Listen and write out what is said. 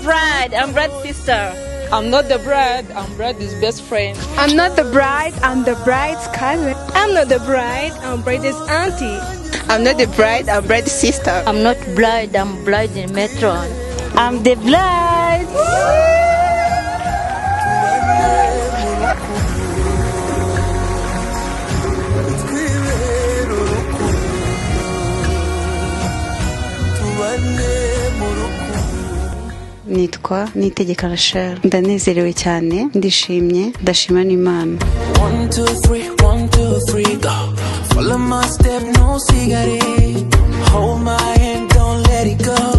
bride, I'm bride's sister. I'm not the bride, I'm bride's best friend. I'm not the bride, I'm the bride's cousin. I'm not the bride, I'm bride's auntie. I'm not the bride, I'm bride's sister. I'm not bride, I'm bride in matron. I'm the bride. Nitwa Nitegeka Rachel, ndanezerewe cyane, ndishimye, ndashima n'Imana. 1 2 3 1 2 3 go. Follow my step, no cigarette. Hold my hand, don't let it go.